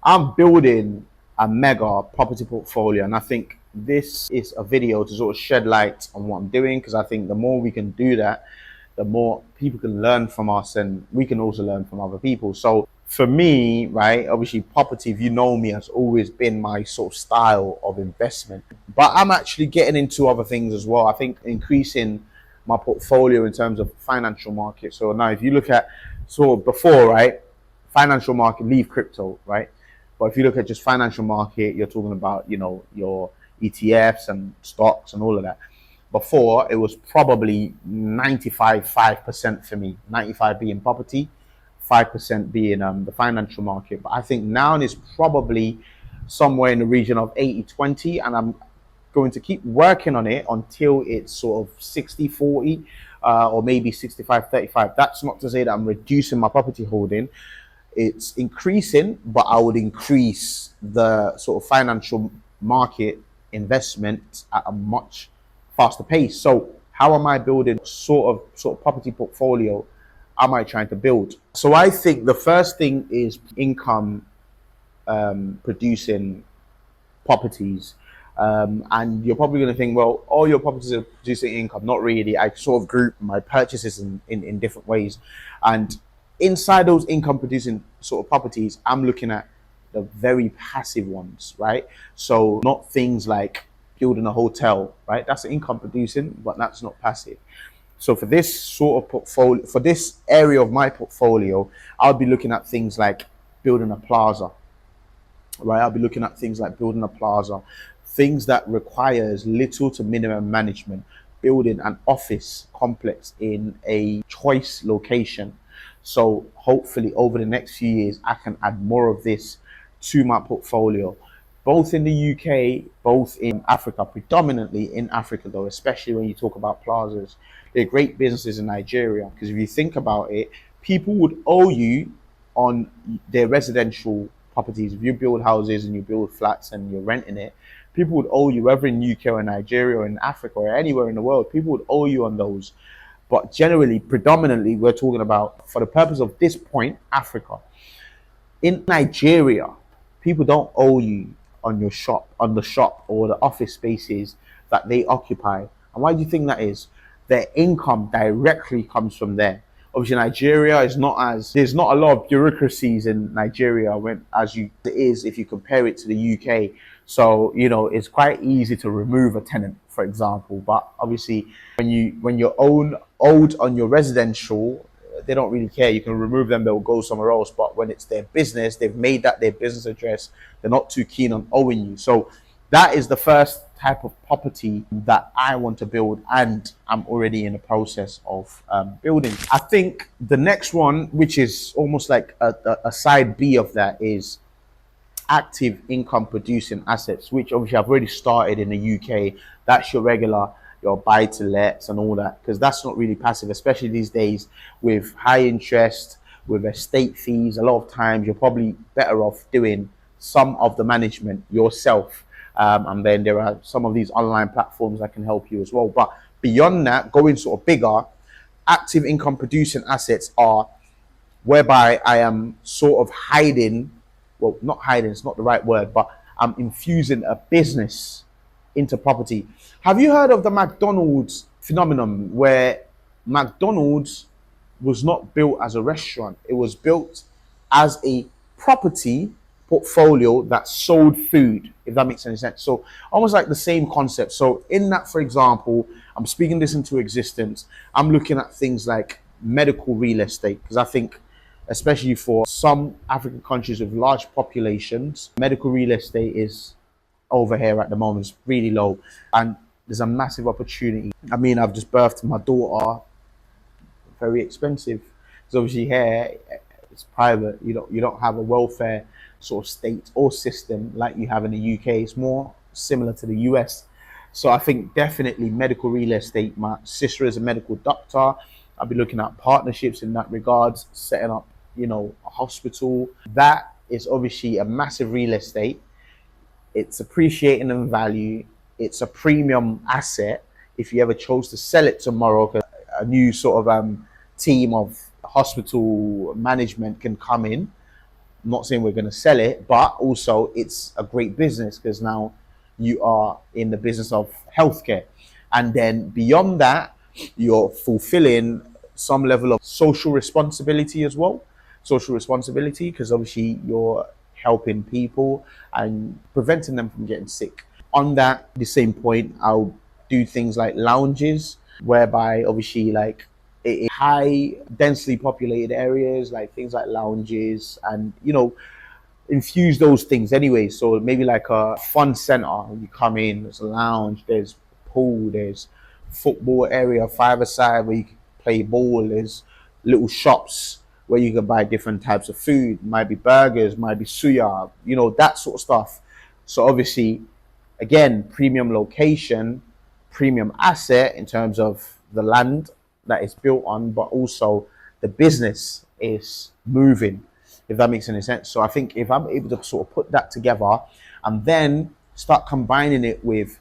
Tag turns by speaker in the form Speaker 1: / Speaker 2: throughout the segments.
Speaker 1: I'm building a mega property portfolio, and I think this is a video to sort of shed light on what I'm doing, because I think the more we can do that, the more people can learn from us, and we can also learn from other people. So for me, right, obviously property, if you know me, has always been my sort of style of investment. But I'm actually getting into other things as well. I think increasing my portfolio in terms of financial market. So now if you look at sort of before, right, financial market, leave crypto, right? But if you look at just financial market, you're talking about, your ETFs and stocks and all of that. Before, it was probably 95% for me, 95 being property, 5% being the financial market. But I think now it's probably somewhere in the region of 80-20, and I'm going to keep working on it until it's sort of 60-40, or maybe 65-35. That's not to say that I'm reducing my property holding. It's increasing, but I would increase the sort of financial market investment at a much faster pace. So how am I building sort of property portfolio am I trying to build? So I think the first thing is income producing properties. And you're probably going to think, well, all your properties are producing income. Not really. I sort of group my purchases in different ways. And inside those income producing sort of properties, I'm looking at the very passive ones, right? So not things like building a hotel, right? That's income producing, but that's not passive. So for this sort of portfolio, for this area of my portfolio, I'll be looking at things like building a plaza, right? I'll be looking at things like building a plaza, things that requires little to minimum management, building an office complex in a choice location. So hopefully over the next few years, I can add more of this to my portfolio, both in the UK, both in Africa, predominantly in Africa though, especially when you talk about plazas. They're great businesses in Nigeria, because if you think about it, people would owe you on their residential properties. If you build houses and you build flats and you're renting it, people would owe you, whether in UK or Nigeria or in Africa or anywhere in the world, people would owe you on those. But generally, predominantly, we're talking about, for the purpose of this point, Africa. In Nigeria, people don't owe you on your shop, on the shop or the office spaces that they occupy. And why do you think that is? Their income directly comes from there. Obviously, Nigeria is not as, there's not a lot of bureaucracies in Nigeria when as you it is if you compare it to the UK. So it's quite easy to remove a tenant, for example. But obviously, when you're owed on your residential, they don't really care. You can remove them; they'll go somewhere else. But when it's their business, they've made that their business address. They're not too keen on owing you. So that is the first type of property that I want to build, and I'm already in the process of building. I think the next one, which is almost like a side B of that, is active income producing assets, which obviously I've already started in the UK. That's your regular, your buy to lets and all that, because that's not really passive, especially these days with high interest, with estate fees. A lot of times you're probably better off doing some of the management yourself. And then there are some of these online platforms that can help you as well. But beyond that, going sort of bigger, active income producing assets are whereby I am sort of hiding, well, not hiding, it's not the right word, but I'm infusing a business into property. Have you heard of the McDonald's phenomenon, where McDonald's was not built as a restaurant? It was built as a property portfolio that sold food, if that makes any sense. So almost like the same concept. So in that, for example, I'm speaking this into existence. I'm looking at things like medical real estate, because I think especially for some African countries with large populations, medical real estate is over here at the moment is really low, and there's a massive opportunity. I mean, I've just birthed my daughter, very expensive, because obviously here it's private. You don't have a welfare sort of state or system like you have in the UK. It's more similar to the US. So I think definitely medical real estate. My sister is a medical doctor. I'll be looking at partnerships in that regards, setting up, a hospital. That is obviously a massive real estate. It's appreciating in value. It's a premium asset. If you ever chose to sell it tomorrow, 'cause a new sort of team of hospital management can come in I'm not saying we're going to sell it, but also it's a great business because now you are in the business of healthcare. And then beyond that, you're fulfilling some level of social responsibility as well. Social responsibility, because obviously you're helping people and preventing them from getting sick. On that, the same point, I'll do things like lounges, whereby obviously like it is high densely populated areas, like things like lounges, and infuse those things anyway. So maybe like a fun center. You come in, there's a lounge, there's pool, there's football area, five-a-side where you can play ball. There's little shops where you can buy different types of food. Might be burgers, might be suya, that sort of stuff. So obviously, again, premium location, premium asset in terms of the land that it's built on, but also the business is moving, if that makes any sense. So I think if I'm able to sort of put that together and then start combining it with,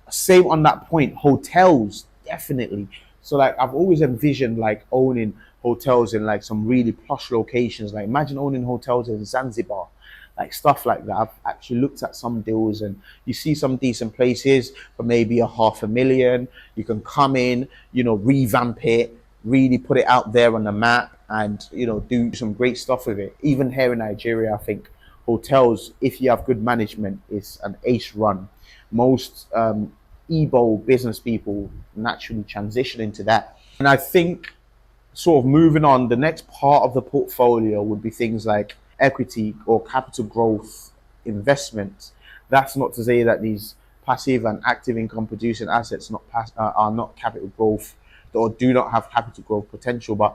Speaker 1: same on that point, hotels, definitely. So like I've always envisioned like owning hotels in like some really plush locations. Like imagine owning hotels in Zanzibar, like stuff like that. I've actually looked at some deals and you see some decent places for maybe a 500,000. You can come in, revamp it, really put it out there on the map and, do some great stuff with it. Even here in Nigeria, I think hotels, if you have good management, is an ace run. Most Igbo business people naturally transition into that. And I think sort of moving on, the next part of the portfolio would be things like equity or capital growth investments. That's not to say that these passive and active income producing assets are not capital growth or do not have capital growth potential, but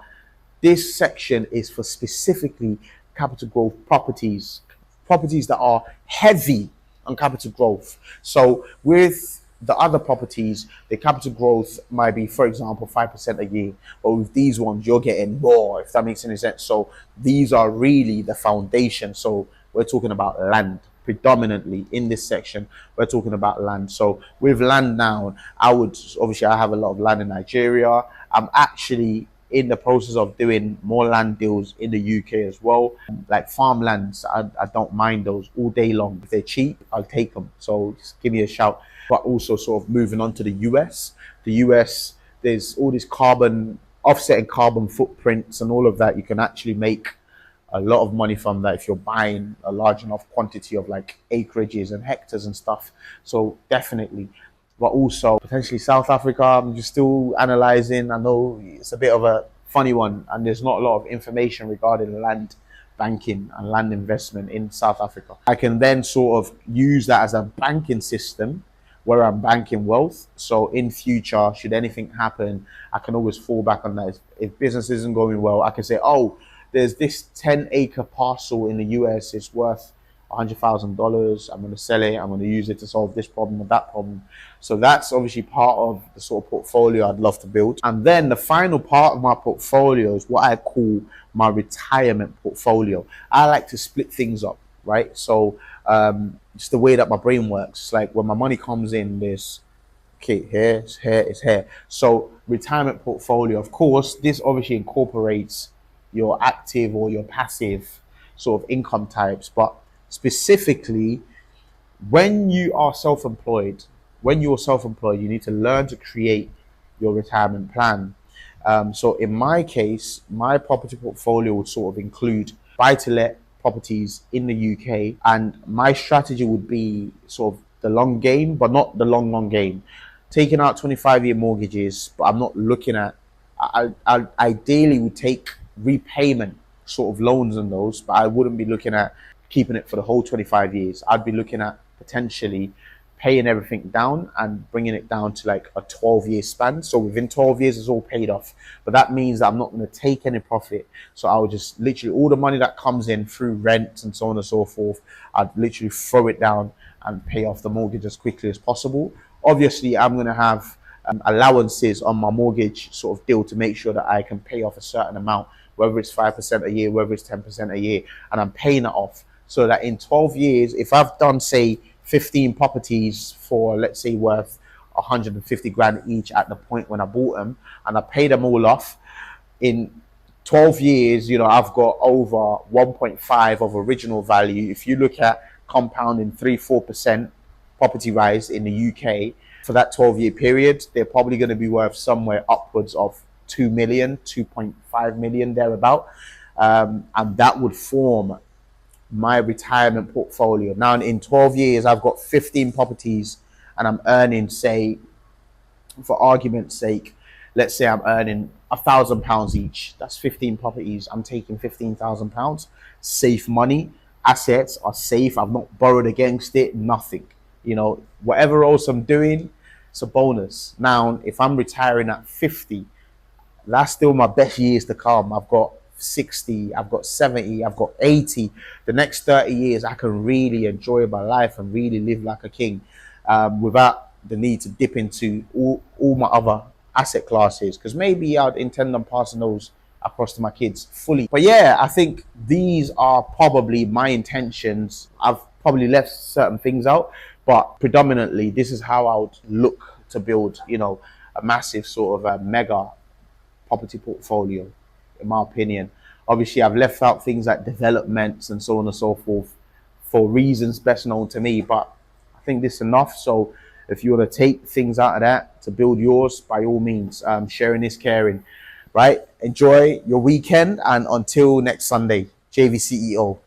Speaker 1: this section is for specifically capital growth properties, properties that are heavy on capital growth. So with the other properties, the capital growth might be, for example, 5% a year. But with these ones, you're getting more, if that makes any sense. So these are really the foundation. So we're talking about land predominantly in this section. We're talking about land. So with land now, I have a lot of land in Nigeria. I'm actually in the process of doing more land deals in the UK as well. Like farmlands, I don't mind those all day long. If they're cheap, I'll take them. So just give me a shout. But also sort of moving on to the US. The US, there's all these offsetting carbon footprints and all of that. You can actually make a lot of money from that if you're buying a large enough quantity of like acreages and hectares and stuff. So definitely. But also potentially South Africa, I'm just still analyzing. I know it's a bit of a funny one and there's not a lot of information regarding land banking and land investment in South Africa. I can then sort of use that as a banking system where I'm banking wealth. So in future, should anything happen, I can always fall back on that. If business isn't going well, I can say, oh, there's this 10-acre parcel in the US, it's worth $100,000. I'm going to sell it. I'm going to use it to solve this problem or that problem. So that's obviously part of the sort of portfolio I'd love to build. And then the final part of my portfolio is what I call my retirement portfolio. I like to split things up, right? So it's the way that my brain works. It's like when my money comes in, there's here, it's here. So retirement portfolio, of course, this obviously incorporates your active or your passive sort of income types, but specifically when you're self-employed, you need to learn to create your retirement plan. So in my case, my property portfolio would sort of include buy-to-let properties in the UK, and my strategy would be sort of the long game, but not the long game. Taking out 25-year mortgages, but I'm not looking at. I ideally would take repayment sort of loans on those, but I wouldn't be looking at keeping it for the whole 25 years. I'd be looking at potentially paying everything down and bringing it down to like a 12-year span. So within 12 years, it's all paid off. But that means that I'm not going to take any profit. So I'll just literally, all the money that comes in through rent and so on and so forth, I'd literally throw it down and pay off the mortgage as quickly as possible. Obviously, I'm going to have allowances on my mortgage sort of deal to make sure that I can pay off a certain amount, whether it's 5% a year, whether it's 10% a year, and I'm paying it off so that in 12 years, if I've done, say, 15 properties for, let's say, worth 150 grand each at the point when I bought them, and I pay them all off in 12 years, I've got over 1.5 of original value. If you look at compounding 3-4% property rise in the UK for that 12-year period, they're probably going to be worth somewhere upwards of 2 million, 2.5 million, thereabout. And that would form my retirement portfolio. Now, in 12 years, I've got 15 properties and I'm earning, say, for argument's sake, let's say I'm earning £1,000 each. That's 15 properties. I'm taking £15,000. Safe money. Assets are safe. I've not borrowed against it. Nothing. Whatever else I'm doing, it's a bonus. Now, if I'm retiring at 50, that's still my best years to come. I've got 60, I've got 70, I've got 80. The next 30 years, I can really enjoy my life and really live like a king, without the need to dip into all my other asset classes. Because maybe I'd intend on passing those across to my kids fully. But yeah, I think these are probably my intentions. I've probably left certain things out, but predominantly, this is how I would look to build, a massive sort of a mega property portfolio, in my opinion. Obviously, I've left out things like developments and so on and so forth for reasons best known to me, but I think this is enough. So if you want to take things out of that to build yours, by all means, sharing is caring, right? Enjoy your weekend, and until next Sunday, JV CEO.